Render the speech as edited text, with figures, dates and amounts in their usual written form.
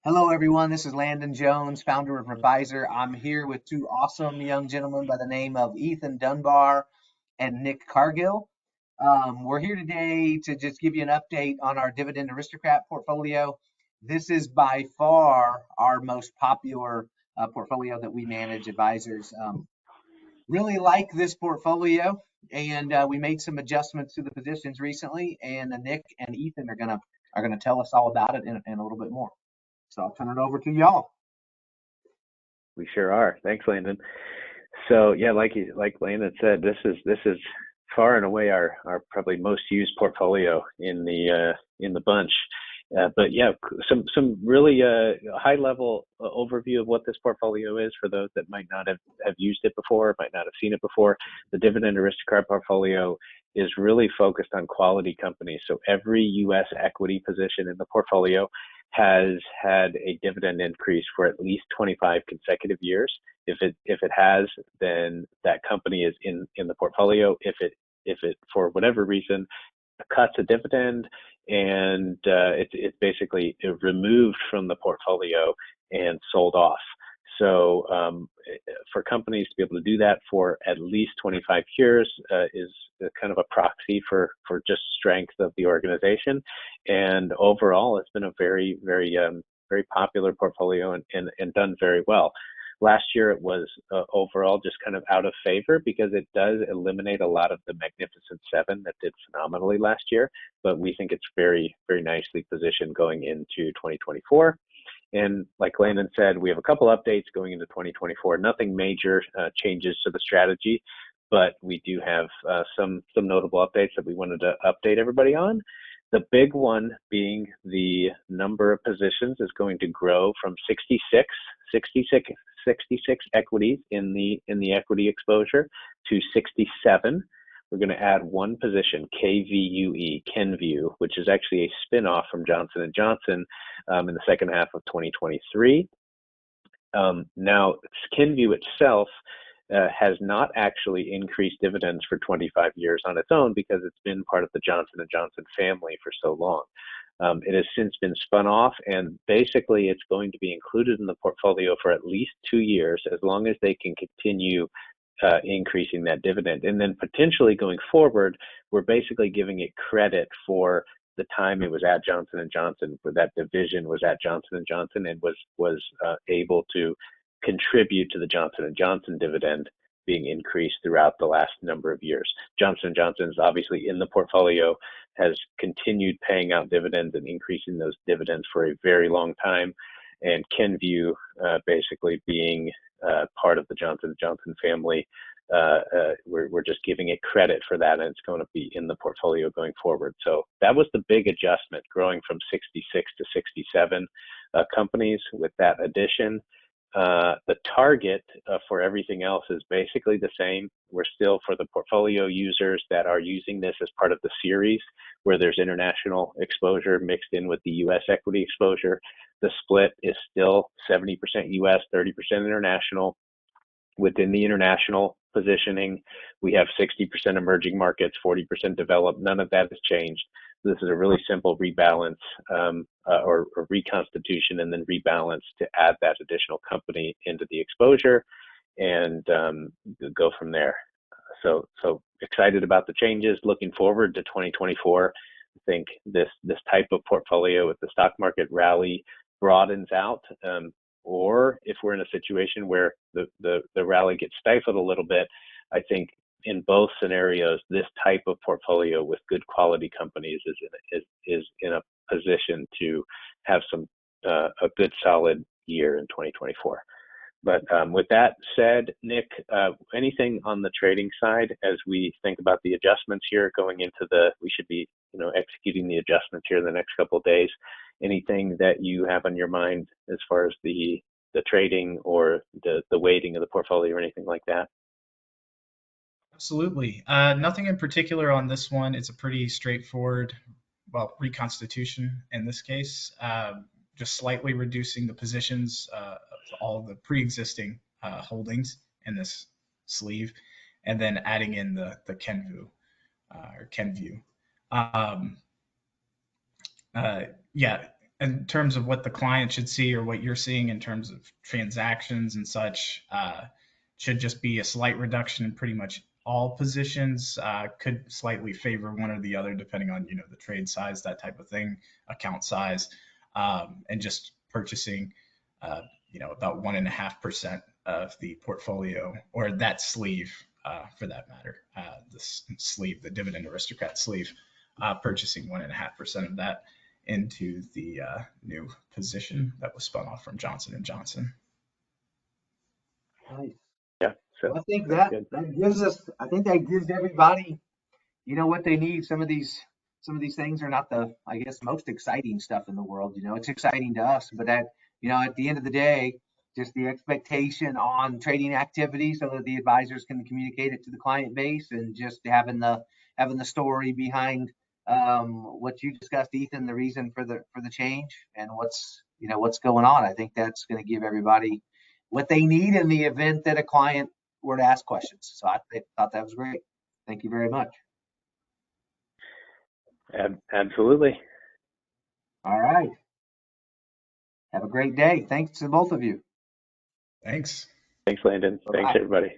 Hello, everyone. This is Landon Jones, founder of Revisor. I'm here with two awesome young gentlemen by the name of Ethan Dunbar and Nick Cargill. We're here today to just give you an update on our Dividend Aristocrat portfolio. This is by far our most popular portfolio that we manage, advisors. Really like this portfolio, and we made some adjustments to the positions recently. And Nick and Ethan are gonna tell us all about it in a little bit more. So I'll turn it over to y'all. We sure are. Thanks, Landon. So yeah, like Landon said, this is far and away our probably most used portfolio in the bunch. But yeah, some really high level overview of what this portfolio is for those that might not have used it before, might not have seen it before. The Dividend Aristocrat portfolio is really focused on quality companies. So every U.S. equity position in the portfolio has had a dividend increase for at least 25 consecutive years. If it has, then that company is in the portfolio. If it for whatever reason cuts a dividend and it's basically removed from the portfolio and sold off. So for companies to be able to do that for at least 25 years is kind of a proxy for just strength of the organization. And overall, it's been a very popular portfolio and done very well. Last year, it was overall just kind of out of favor because it does eliminate a lot of the Magnificent Seven that did phenomenally last year. But we think it's very nicely positioned going into 2024. And like Landon said, we have a couple updates going into 2024. Nothing major changes to the strategy, but we do have some notable updates that we wanted to update everybody on. The big one being the number of positions is going to grow from 66 equities in the equity exposure to 67. We're going to add one position, KVUE, Kenvue, which is actually a spin-off from Johnson & Johnson in the second half of 2023. Now, Kenvue itself has not actually increased dividends for 25 years on its own because it's been part of the Johnson & Johnson family for so long. It has since been spun off, and basically it's going to be included in the portfolio for at least 2 years, as long as they can continue increasing that dividend. And then potentially going forward, we're basically giving it credit for the time it was at Johnson & Johnson, where that division was at Johnson & Johnson and was able to contribute to the Johnson & Johnson dividend being increased throughout the last number of years. Johnson & Johnson is obviously in the portfolio, has continued paying out dividends and increasing those dividends for a very long time. And Kenvue basically being part of the Johnson & Johnson family, we're just giving it credit for that, and it's going to be in the portfolio going forward. So that was the big adjustment, growing from 66 to 67 companies with that addition. The target for everything else is basically the same. We're still, for the portfolio users that are using this as part of the series, where there's international exposure mixed in with the U.S. equity exposure, the split is still 70% U.S., 30% international. Within the international positioning, we have 60% emerging markets, 40% developed. None of that has changed. This is a really simple rebalance or reconstitution and then rebalance to add that additional company into the exposure and go from there. So excited about the changes. Looking forward to 2024. I think this type of portfolio, if the stock market rally broadens out, or if we're in a situation where the rally gets stifled a little bit, I think in both scenarios, this type of portfolio with good quality companies is in a position to have a good solid year in 2024. But with that said, Nick, anything on the trading side as we think about the adjustments here going into we should be executing the adjustments here in the next couple of days. Anything that you have on your mind as far as the trading or the weighting of the portfolio or anything like that? Absolutely. Nothing in particular on this one. It's a pretty straightforward, reconstitution in this case. Just slightly reducing the positions of all the pre-existing holdings in this sleeve, and then adding in the Kenvue or Kenvue. Yeah, in terms of what the client should see or what you're seeing in terms of transactions and such, should just be a slight reduction in pretty much all positions. Could slightly favor one or the other depending on, the trade size, that type of thing, account size, and just purchasing, about 1.5% of the portfolio, or that sleeve, for that matter, the sleeve, the Dividend Aristocrat sleeve, purchasing 1.5% of that into the new position that was spun off from Johnson and Johnson. Nice. Yeah. So Well, I think that's good. that gives everybody, what they need. Some of these things are not the, I guess, most exciting stuff in the world. It's exciting to us, but at the end of the day, just the expectation on trading activity so that the advisors can communicate it to the client base, and just having the story behind what you discussed, Ethan, the reason for the change and what's going on. I think that's going to give everybody what they need in the event that a client were to ask questions. So I thought that was great. Thank you very much. Absolutely. All right. Have a great day. Thanks to both of you. Thanks. Thanks, Landon. Bye-bye. Thanks, everybody.